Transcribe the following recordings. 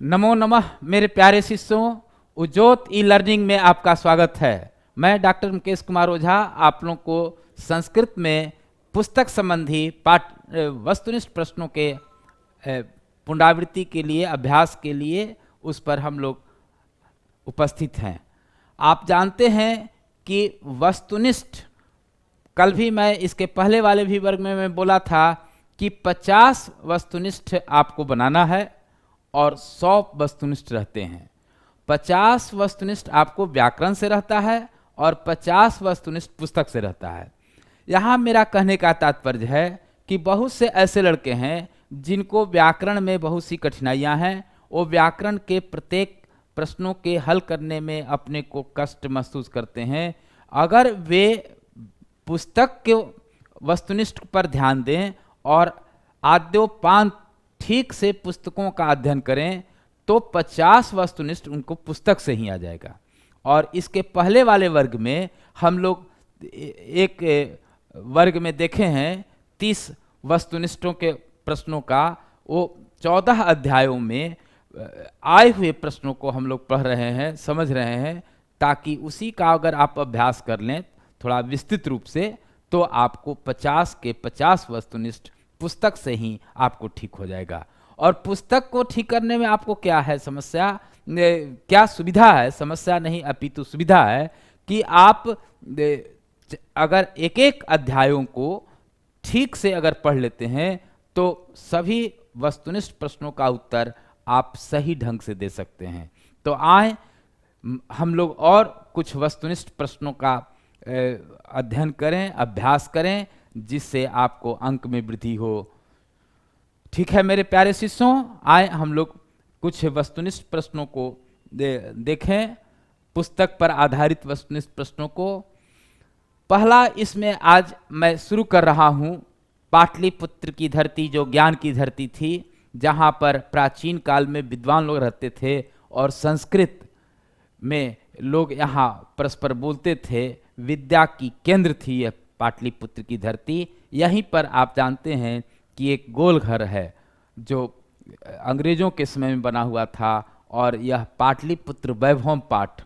नमो नमः मेरे प्यारे शिष्यों, उज्जोत ई लर्निंग में आपका स्वागत है। मैं डॉक्टर मुकेश कुमार ओझा आप लोगों को संस्कृत में पुस्तक संबंधी पाठ वस्तुनिष्ठ प्रश्नों के पुनरावृत्ति के लिए, अभ्यास के लिए उस पर हम लोग उपस्थित हैं। आप जानते हैं कि वस्तुनिष्ठ, कल भी मैं इसके पहले वाले भी वर्ग में मैं बोला था कि 50 वस्तुनिष्ठ आपको बनाना है और 100 वस्तुनिष्ठ रहते हैं। 50 वस्तुनिष्ठ आपको व्याकरण से रहता है और 50 वस्तुनिष्ठ पुस्तक से रहता है। यहाँ मेरा कहने का तात्पर्य है कि बहुत से ऐसे लड़के हैं जिनको व्याकरण में बहुत सी कठिनाइयाँ हैं। वो व्याकरण के प्रत्येक प्रश्नों के हल करने में अपने को कष्ट महसूस करते हैं। अगर वे पुस्तक के वस्तुनिष्ठ पर ध्यान दें और आद्योपांत ठीक से पुस्तकों का अध्ययन करें तो 50 वस्तुनिष्ठ उनको पुस्तक से ही आ जाएगा। और इसके पहले वाले वर्ग में हम लोग एक वर्ग में देखे हैं 30 वस्तुनिष्ठों के प्रश्नों का। वो 14 अध्यायों में आए हुए प्रश्नों को हम लोग पढ़ रहे हैं, समझ रहे हैं, ताकि उसी का अगर आप अभ्यास कर लें थोड़ा विस्तृत रूप से तो आपको 50 के 50 वस्तुनिष्ठ पुस्तक से ही आपको ठीक हो जाएगा। और पुस्तक को ठीक करने में आपको क्या है समस्या, क्या सुविधा है? समस्या नहीं अपितु सुविधा है कि आप अगर एक एक अध्यायों को ठीक से अगर पढ़ लेते हैं तो सभी वस्तुनिष्ठ प्रश्नों का उत्तर आप सही ढंग से दे सकते हैं। तो आए हम लोग और कुछ वस्तुनिष्ठ प्रश्नों का अध्ययन करें, अभ्यास करें, जिससे आपको अंक में वृद्धि हो। ठीक है मेरे प्यारे शिष्यों, आए हम लोग कुछ वस्तुनिष्ठ प्रश्नों को देखें, पुस्तक पर आधारित वस्तुनिष्ठ प्रश्नों को। पहला इसमें आज मैं शुरू कर रहा हूं पाटलिपुत्र की धरती, जो ज्ञान की धरती थी, जहां पर प्राचीन काल में विद्वान लोग रहते थे और संस्कृत में लोग यहाँ परस्पर बोलते थे। विद्या की केंद्र थी यह पाटलिपुत्र की धरती। यहीं पर आप जानते हैं कि एक गोल घर है जो अंग्रेजों के समय में बना हुआ था, और यह पाटलिपुत्र वैभव पाठ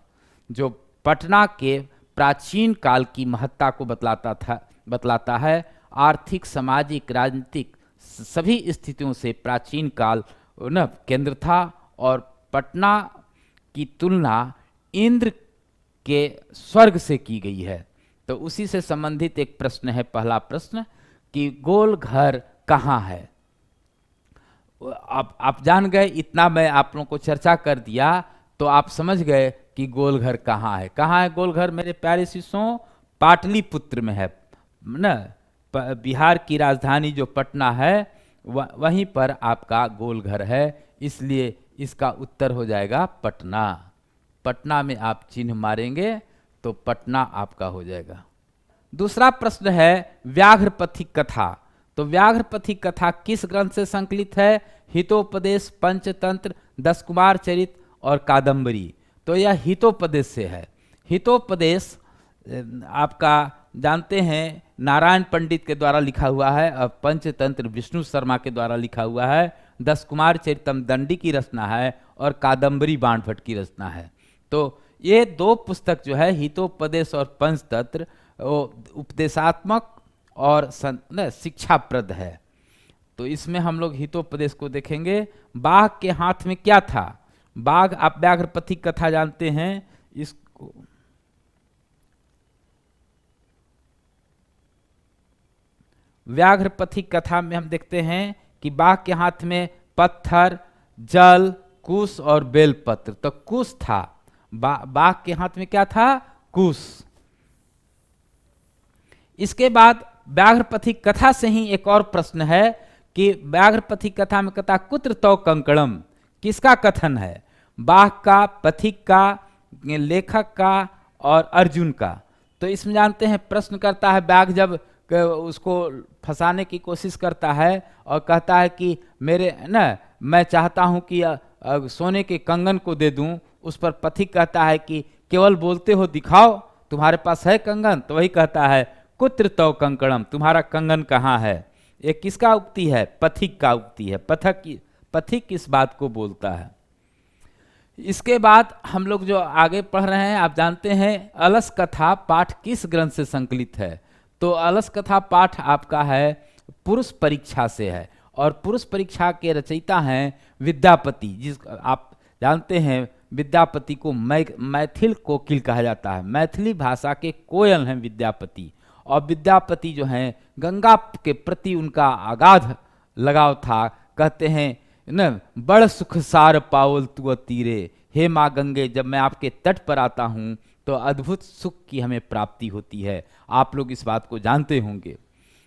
जो पटना के प्राचीन काल की महत्ता को बतलाता है। आर्थिक, सामाजिक, राजनीतिक सभी स्थितियों से प्राचीन काल न केंद्र था, और पटना की तुलना इंद्र के स्वर्ग से की गई है। तो उसी से संबंधित एक प्रश्न है, पहला प्रश्न कि गोल घर कहाँ है। आप जान गए, इतना मैं आप लोगों को चर्चा कर दिया तो आप समझ गए कि गोल घर कहाँ है। कहाँ है गोल घर मेरे प्यारे शिष्यों? पाटलिपुत्र में है न। बिहार की राजधानी जो पटना है वहीं पर आपका गोल घर है, इसलिए इसका उत्तर हो जाएगा पटना। पटना में आप चिन्ह मारेंगे तो पटना आपका हो जाएगा। दूसरा प्रश्न है व्याघ्रपथी कथा। तो व्याघ्रपथी कथा किस ग्रंथ से संकलित है? हितोपदेश, पंचतंत्र, 10 कुमार चरित और कादंबरी। तो यह हितोपदेश से है। हितोपदेश आपका जानते हैं नारायण पंडित के द्वारा लिखा हुआ है, और पंचतंत्र विष्णु शर्मा के द्वारा लिखा हुआ है। 10 कुमार चरितम दंडी की रचना है और कादंबरी बाणभट्ट की रचना है। तो ये दो पुस्तक जो है हितोपदेश और पंचतंत्र, वो उपदेशात्मक और शिक्षाप्रद है। तो इसमें हम लोग हितोपदेश को देखेंगे। बाघ के हाथ में क्या था? बाघ, आप व्याघ्रपथी कथा जानते हैं इसको। व्याघ्रपथी कथा में हम देखते हैं कि बाघ के हाथ में पत्थर, जल, कुश और बेलपत्र। तो कुश था, बाघ के हाथ में क्या था? कुश। इसके बाद व्याघ्रपथी कथा से ही एक और प्रश्न है कि व्याघ्रपथी कथा में कथा कुत्र तौ कंकणम, किसका कथन है? बाघ का, पथिक का, लेखक का और अर्जुन का। तो इसमें जानते हैं प्रश्न करता है बाघ, जब उसको फंसाने की कोशिश करता है और कहता है कि मैं चाहता हूं कि सोने के कंगन को दे दूं। उस पर पथिक कहता है कि केवल बोलते हो, दिखाओ, तुम्हारे पास है कंगन? तो वही कहता है कुत्र तौ कंकणम, तुम्हारा कंगन कहाँ है? ये किसका उक्ति है? पथिक का उक्ति है। पथिक इस बात को बोलता है। इसके बाद हम लोग जो आगे पढ़ रहे हैं, आप जानते हैं अलस कथा पाठ किस ग्रंथ से संकलित है। तो अलस कथा पाठ आपका है पुरुष परीक्षा से है, और पुरुष परीक्षा के रचयिता हैं विद्यापति, जिस आप जानते हैं विद्यापति को मैथिल कोकिल कहा जाता है। मैथिली भाषा के कोयल हैं विद्यापति, और विद्यापति जो हैं गंगा के प्रति उनका अगाध लगाव था। कहते हैं न, बड़ सुख सार पावल तू तीरे, हे माँ गंगे, जब मैं आपके तट पर आता हूँ तो अद्भुत सुख की हमें प्राप्ति होती है। आप लोग इस बात को जानते होंगे।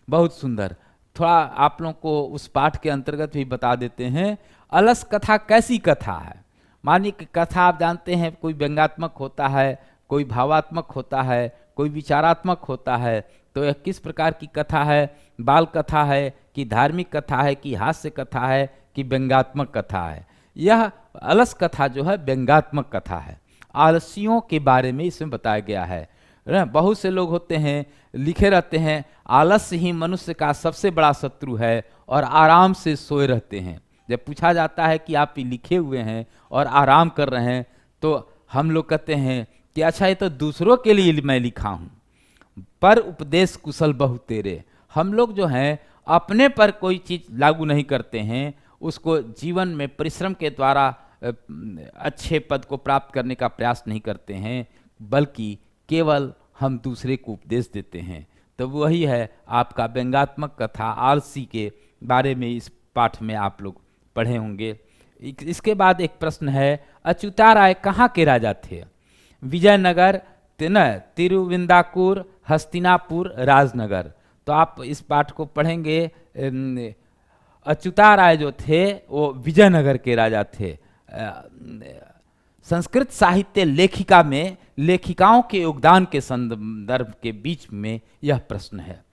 बहुत सुंदर। थोड़ा आप लोगों को उस पाठ के अंतर्गत भी बता देते हैं। अलस कथा कैसी कथा है? मानिए कि कथा आप जानते हैं कोई व्यंग्यात्मक होता है, कोई भावात्मक होता है, कोई विचारात्मक होता है। तो यह किस प्रकार की कथा है? बाल कथा है कि धार्मिक कथा है कि हास्य कथा है कि व्यंग्यात्मक कथा है? यह अलस कथा जो है व्यंग्यात्मक कथा है। आलसियों के बारे में इसमें बताया गया है। बहुत से लोग होते हैं लिखे रहते हैं आलस्य ही मनुष्य का सबसे बड़ा शत्रु है, और आराम से सोए रहते हैं। जब पूछा जाता है कि आप लिखे हुए हैं और आराम कर रहे हैं, तो हम लोग कहते हैं कि अच्छा ये तो दूसरों के लिए मैं लिखा हूँ। पर उपदेश कुशल बहु तेरे। हम लोग जो हैं अपने पर कोई चीज़ लागू नहीं करते हैं, उसको जीवन में परिश्रम के द्वारा अच्छे पद को प्राप्त करने का प्रयास नहीं करते हैं, बल्कि केवल हम दूसरे को उपदेश देते हैं। तो वही है आपका व्यंग्यात्मक कथा आलसी के बारे में इस पाठ में आप लोग पढ़े होंगे। इसके बाद एक प्रश्न है, अच्युता राय कहाँ के राजा थे? विजयनगर, तिरुविंदापुर, हस्तिनापुर, राजनगर। तो आप इस पाठ को पढ़ेंगे। अच्युता राय जो थे वो विजयनगर के राजा थे। संस्कृत साहित्य लेखिका में लेखिकाओं के योगदान के संदर्भ के बीच में यह प्रश्न है।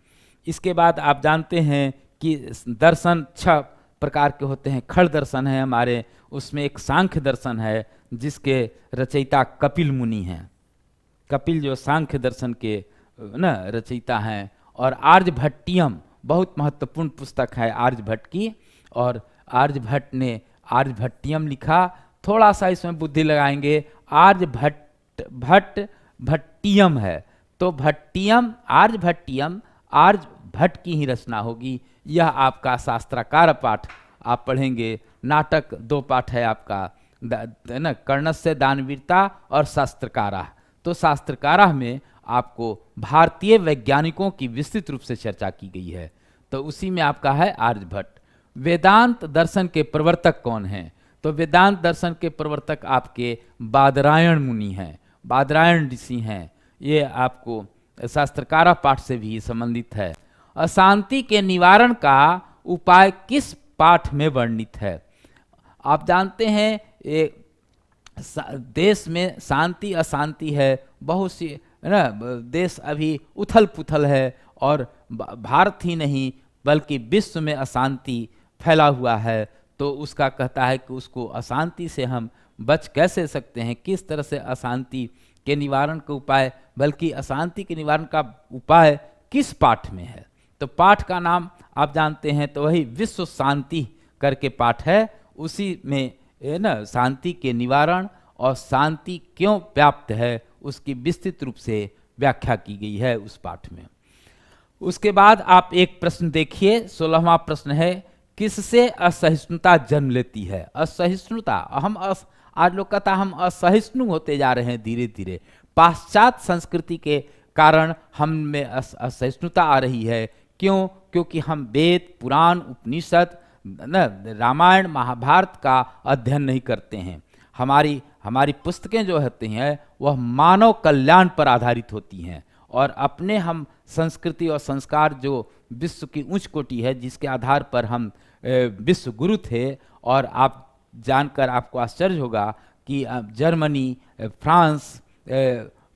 इसके बाद आप जानते हैं कि दर्शन 6 प्रकार के होते हैं। खड़ दर्शन है हमारे, उसमें एक सांख्य दर्शन है जिसके रचयिता कपिल मुनि हैं। कपिल जो सांख्य दर्शन के न रचयिता हैं। और आर्यभट्टियम बहुत महत्वपूर्ण पुस्तक है आर्यभट्ट की, और आर्यभट्ट ने आर्यभट्टियम लिखा। थोड़ा सा इसमें बुद्धि लगाएंगे, भट्टियम है तो भट्टियम आर्यभट्टियम आर्यभट्ट की ही रचना होगी। यह आपका शास्त्राकार पाठ आप पढ़ेंगे। नाटक 2 पाठ है आपका, न कर्णस्य दानवीरता और शास्त्रकारा। तो शास्त्रकारा में आपको भारतीय वैज्ञानिकों की विस्तृत रूप से चर्चा की गई है, तो उसी में आपका है आर्यभट्ट। वेदांत दर्शन के प्रवर्तक कौन हैं? तो वेदांत दर्शन के प्रवर्तक आपके बादरायण मुनि हैं, बादरायण ऋषि हैं। ये आपको शास्त्रकारा पाठ से भी संबंधित है। अशांति के निवारण का उपाय किस पाठ में वर्णित है? आप जानते हैं देश में शांति अशांति है, बहुत सी ना देश अभी उथल पुथल है, और भारत ही नहीं बल्कि विश्व में अशांति फैला हुआ है। तो उसका कहता है कि उसको अशांति से हम बच कैसे सकते हैं, किस तरह से अशांति के निवारण का उपाय, बल्कि अशांति के निवारण का उपाय किस पाठ में है? तो पाठ का नाम आप जानते हैं, तो वही विश्व शांति करके पाठ है। उसी में ना शांति के निवारण और शांति क्यों व्याप्त है उसकी विस्तृत रूप से व्याख्या की गई है उस पाठ में। उसके बाद आप एक प्रश्न देखिए, 16वां प्रश्न है, किससे असहिष्णुता जन्म लेती है? असहिष्णुता, आज लोग कहता हम असहिष्णु होते जा रहे हैं धीरे धीरे। पाश्चात्य संस्कृति के कारण हम में असहिष्णुता आ रही है। क्यों? क्योंकि हम वेद, पुराण, उपनिषद, रामायण, महाभारत का अध्ययन नहीं करते हैं। हमारी पुस्तकें जो होती हैं वह मानव कल्याण पर आधारित होती हैं, और अपने हम संस्कृति और संस्कार जो विश्व की उच्च कोटि है, जिसके आधार पर हम विश्व गुरु थे। और आप जानकर आपको आश्चर्य होगा कि जर्मनी, फ्रांस,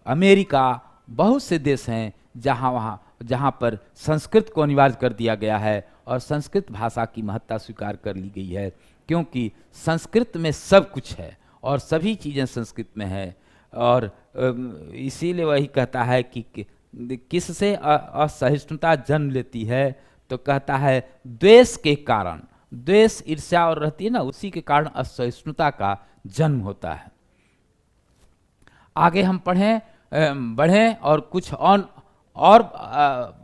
अमेरिका, बहुत से देश हैं जहाँ पर संस्कृत को अनिवार्य कर दिया गया है और संस्कृत भाषा की महत्ता स्वीकार कर ली गई है, क्योंकि संस्कृत में सब कुछ है और सभी चीज़ें संस्कृत में है। और इसीलिए वही कहता है कि किससे असहिष्णुता जन्म लेती है, तो कहता है द्वेष के कारण, द्वेष ईर्ष्या और रहती है ना, उसी के कारण असहिष्णुता का जन्म होता है। आगे हम बढ़ें और कुछ और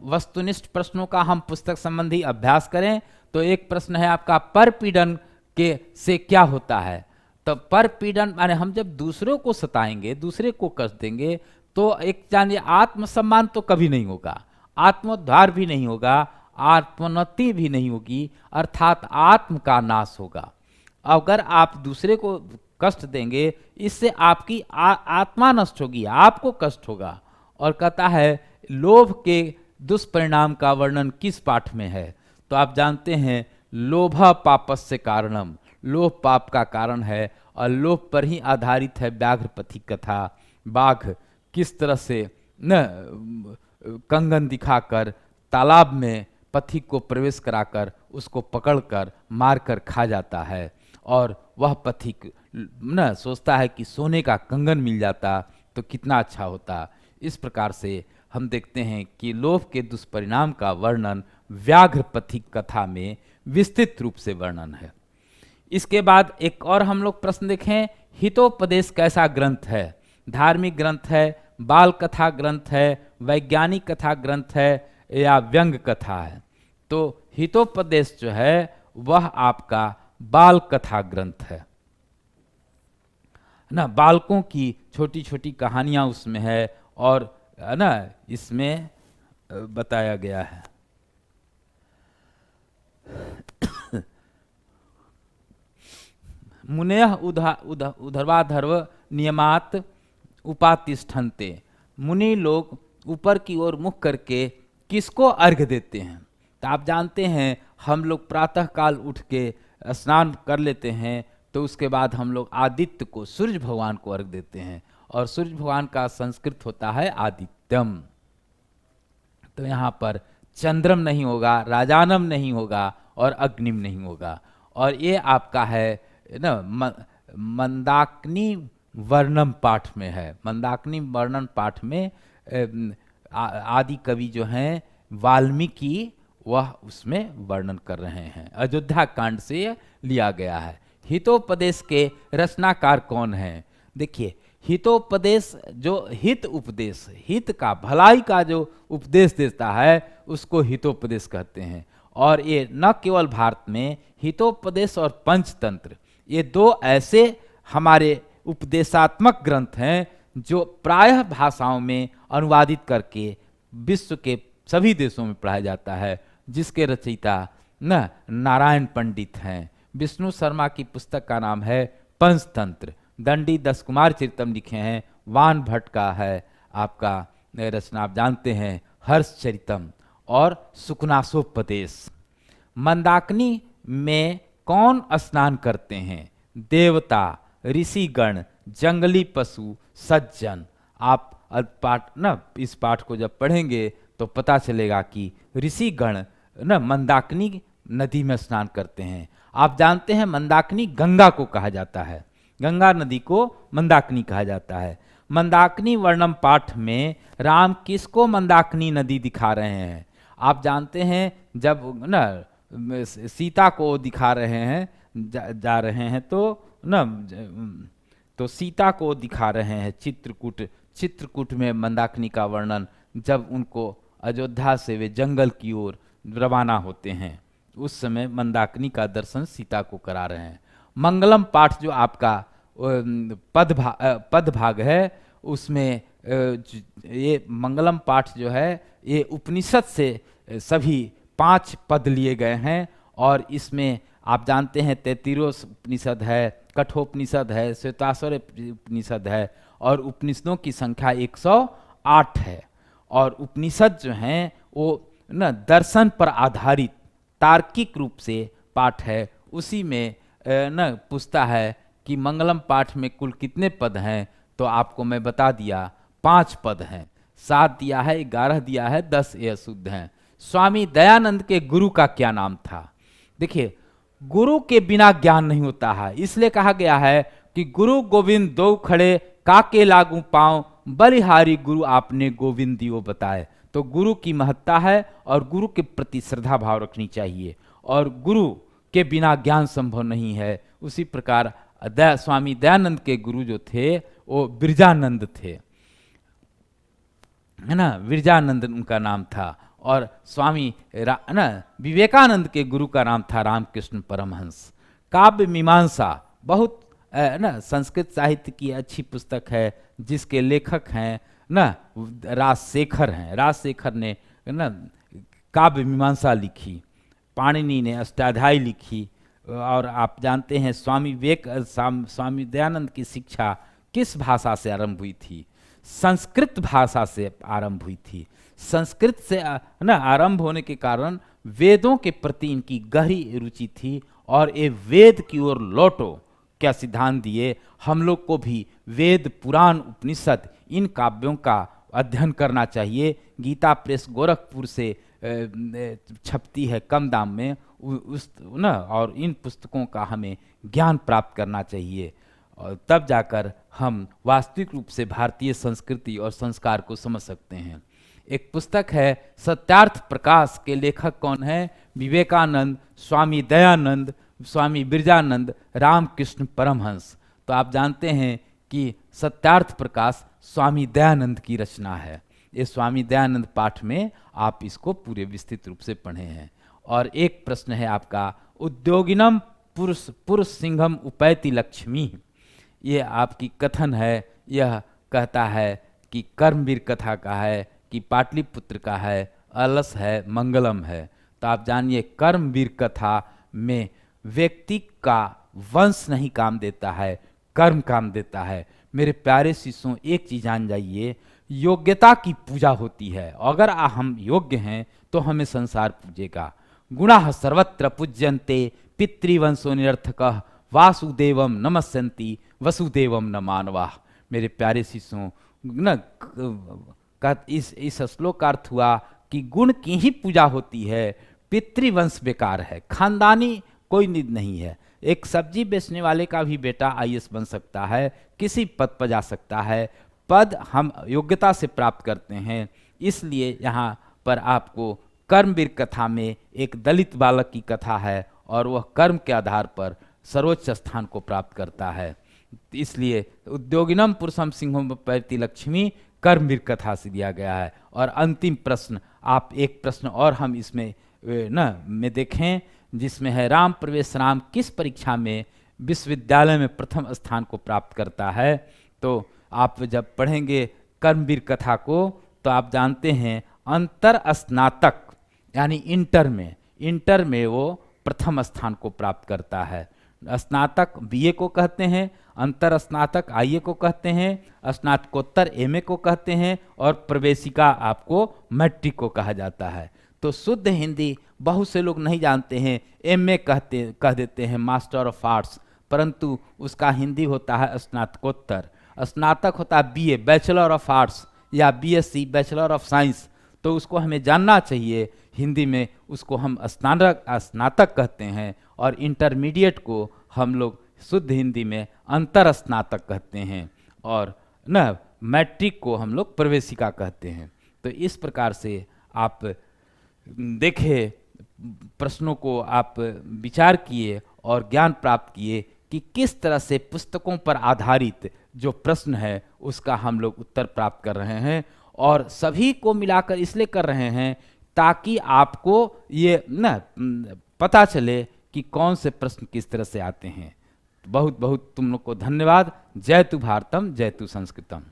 वस्तुनिष्ठ प्रश्नों का हम पुस्तक संबंधी अभ्यास करें। तो एक प्रश्न है आपका, परपीड़न के से क्या होता है? तो परपीड़न माने हम जब दूसरों को सताएंगे, दूसरे को कष्ट देंगे, तो एक जानिए आत्मसम्मान तो कभी नहीं होगा, आत्मोद्धार भी नहीं होगा, आत्मोन्नति भी नहीं होगी, अर्थात आत्म का नाश होगा। अगर आप दूसरे को कष्ट देंगे, इससे आपकी आत्मा नष्ट होगी, आपको कष्ट होगा। और कहता है लोभ के दुष्परिणाम का वर्णन किस पाठ में है? तो आप जानते हैं लोभा पापस्य कारणम, लोभ पाप का कारण है, और लोभ पर ही आधारित है व्याघ्र पथिक कथा। बाघ किस तरह से न कंगन दिखाकर तालाब में पथिक को प्रवेश कराकर उसको पकड़कर मारकर खा जाता है, और वह पथिक न सोचता है कि सोने का कंगन मिल जाता तो कितना अच्छा होता। इस प्रकार से हम देखते हैं कि लोभ के दुष्परिणाम का वर्णन व्याघ्र पथिक कथा में विस्तृत रूप से वर्णन है। इसके बाद एक और हम लोग प्रश्न देखें, हितोपदेश कैसा ग्रंथ है? धार्मिक ग्रंथ है, बाल कथा ग्रंथ है, वैज्ञानिक कथा ग्रंथ है, या व्यंग कथा है? तो हितोपदेश जो है वह आपका बाल कथा ग्रंथ है ना, बालकों की छोटी छोटी कहानियां उसमें है, और है ना इसमें बताया गया है। मुनेह उधर्वाधर्व नियमात उपातिष्ठन्ते, मुनि लोग ऊपर की ओर मुख करके किसको अर्घ्य देते हैं? तो आप जानते हैं हम लोग प्रातः काल उठ के स्नान कर लेते हैं, तो उसके बाद हम लोग आदित्य को, सूर्य भगवान को अर्घ्य देते हैं, और सूर्य भगवान का संस्कृत होता है आदित्यम। तो यहाँ पर चंद्रम नहीं होगा, राजानम नहीं होगा, और अग्निम नहीं होगा। और ये आपका है ना मंदाकिनी वर्णम पाठ में है। मंदाकिनी वर्णन पाठ में आदि कवि जो हैं वाल्मीकि, वह उसमें वर्णन कर रहे हैं, अयोध्या कांड से लिया गया है। हितोपदेश के रचनाकार कौन हैं? देखिए, हितोपदेश जो हित उपदेश, हित का, भलाई का जो उपदेश देता है उसको हितोपदेश कहते हैं। और ये न केवल भारत में, हितोपदेश और पंचतंत्र, ये दो ऐसे हमारे उपदेशात्मक ग्रंथ हैं जो प्रायः भाषाओं में अनुवादित करके विश्व के सभी देशों में पढ़ाया जाता है, जिसके रचयिता न नारायण पंडित हैं। विष्णु शर्मा की पुस्तक का नाम है पंचतंत्र। दंडी दस कुमार चरितम लिखे हैं, वान भट्ट का है आपका रचना आप जानते हैं हर्ष चरितम, और सुकनासोपदेश। मंदाकिनी में कौन स्नान करते हैं? देवता, ऋषिगण, जंगली पशु, सज्जन। आप पाठ न इस पाठ को जब पढ़ेंगे तो पता चलेगा कि ऋषिगण न मंदाकिनी नदी में स्नान करते हैं। आप जानते हैं मंदाकिनी गंगा को कहा जाता है, गंगा नदी को मंदाकिनी कहा जाता है। मंदाकिनी वर्णम पाठ में राम किसको मंदाकिनी नदी दिखा रहे हैं? आप जानते हैं जब न सीता को दिखा रहे हैं, जा रहे हैं तो सीता को दिखा रहे हैं चित्रकूट में मंदाकिनी का वर्णन, जब उनको अयोध्या से वे जंगल की ओर रवाना होते हैं, उस समय मंदाकिनी का दर्शन सीता को करा रहे हैं। मंगलम पाठ जो आपका पद भाग है, उसमें ये मंगलम पाठ जो है ये उपनिषद से सभी 5 पद लिए गए हैं, और इसमें आप जानते हैं 33 उपनिषद है, कठोपनिषद है, श्वेताश्वरी उपनिषद है, और उपनिषदों की संख्या 108 है। और उपनिषद जो हैं वो न दर्शन पर आधारित तार्किक रूप से पाठ है। उसी में न पूछता है कि मंगलम पाठ में कुल कितने पद हैं, तो आपको मैं बता दिया 5 पद हैं, 7 दिया है, 11 दिया है, 10 ये शुद्ध हैं। स्वामी दयानंद के गुरु का क्या नाम था? देखिए, गुरु के बिना ज्ञान नहीं होता है, इसलिए कहा गया है कि गुरु गोविंद दो खड़े काके लागू पांव, बलिहारी गुरु आपने गोविंद दियो बताए। तो गुरु की महत्ता है, और गुरु के प्रति श्रद्धा भाव रखनी चाहिए, और गुरु के बिना ज्ञान संभव नहीं है। उसी प्रकार स्वामी दयानंद के गुरु जो थे वो बिरजानंद थे, है ना, बिरजानंद उनका नाम था। और स्वामी विवेकानंद के गुरु का नाम था रामकृष्ण परमहंस। काव्य मीमांसा बहुत ना संस्कृत साहित्य की अच्छी पुस्तक है, जिसके लेखक हैं ना राजशेखर हैं। राजशेखर ने ना काव्य मीमांसा लिखी, पाणिनि ने अष्टाध्यायी लिखी। और आप जानते हैं स्वामी दयानंद की शिक्षा किस भाषा से आरंभ हुई थी? संस्कृत भाषा से आरंभ हुई थी। संस्कृत से ना आरंभ होने के कारण वेदों के प्रति इनकी गहरी रुचि थी, और ये वेद की ओर लौटो क्या सिद्धांत दिए, हम लोग को भी वेद पुराण उपनिषद इन काव्यों का अध्ययन करना चाहिए। गीता प्रेस गोरखपुर से छपती है कम दाम में उस ना, और इन पुस्तकों का हमें ज्ञान प्राप्त करना चाहिए, और तब जाकर हम वास्तविक रूप से भारतीय संस्कृति और संस्कार को समझ सकते हैं। एक पुस्तक है सत्यार्थ प्रकाश, के लेखक कौन है? विवेकानंद, स्वामी दयानंद, स्वामी बिरजानंद, रामकृष्ण परमहंस। तो आप जानते हैं कि सत्यार्थ प्रकाश स्वामी दयानंद की रचना है। ये स्वामी दयानंद पाठ में आप इसको पूरे विस्तृत रूप से पढ़े हैं। और एक प्रश्न है आपका, उद्योगिनम पुरुष सिंहम उपैति लक्ष्मी, ये आपकी कथन है। यह कहता है कि कर्मवीर कथा का है कि पाटलिपुत्र का है, अलस है, मंगलम है। तो आप जानिए कर्मवीर कथा में व्यक्ति का वंश नहीं काम देता है, कर्म काम देता है। मेरे प्यारे शिष्यों, एक चीज जान जाइए, योग्यता की पूजा होती है। अगर हम योग्य हैं तो हमें संसार पूजेगा। गुणाः सर्वत्र पूज्यन्ते पितृवंशो निरर्थकः वासुदेवम नमस्यन्ति वसुदेवम न मानवाः। मेरे प्यारे शिष्यों, न इस श्लोक का अर्थ हुआ कि गुण की ही पूजा होती है, पितृवंश बेकार है, खानदानी कोई नीड नहीं है। एक सब्जी बेचने वाले का भी बेटा आईएएस बन सकता है, किसी पद पर जा सकता है। पद हम योग्यता से प्राप्त करते हैं। इसलिए यहाँ पर आपको कर्मवीर कथा में एक दलित बालक की कथा है, और वह कर्म के आधार पर सर्वोच्च स्थान को प्राप्त करता है। इसलिए उद्योगिनम पुरुषम सिंहम उपैति लक्ष्मी कर्मवीर कथा से दिया गया है। और अंतिम प्रश्न, आप एक प्रश्न और हम इसमें में देखें, जिसमें है राम प्रवेश राम किस परीक्षा में विश्वविद्यालय में प्रथम स्थान को प्राप्त करता है? तो आप जब पढ़ेंगे कर्मवीर कथा को तो आप जानते हैं अंतर स्नातक यानी इंटर में वो प्रथम स्थान को प्राप्त करता है। स्नातक बीए को कहते हैं, अंतर स्नातक आईए को कहते हैं, स्नातकोत्तर एमए को कहते हैं, और प्रवेशिका आपको मैट्रिक को कहा जाता है। तो शुद्ध हिंदी बहुत से लोग नहीं जानते हैं, एमए कह देते हैं मास्टर ऑफ आर्ट्स, परंतु उसका हिंदी होता है स्नातकोत्तर। स्नातक होता है बीए बैचलर ऑफ आर्ट्स या बीएससी बैचलर ऑफ साइंस। तो उसको हमें जानना चाहिए, हिंदी में उसको हम स्नातक कहते हैं, और इंटरमीडिएट को हम लोग शुद्ध हिंदी में अंतर स्नातक कहते हैं, और न मैट्रिक को हम लोग प्रवेशिका कहते हैं। तो इस प्रकार से आप देखें, प्रश्नों को आप विचार किए और ज्ञान प्राप्त किए कि किस तरह से पुस्तकों पर आधारित जो प्रश्न है उसका हम लोग उत्तर प्राप्त कर रहे हैं, और सभी को मिलाकर इसलिए कर रहे हैं ताकि आपको ये पता चले कि कौन से प्रश्न किस तरह से आते हैं। बहुत बहुत तुम लोग को धन्यवाद। जय तु भारतम, जय तु संस्कृतम।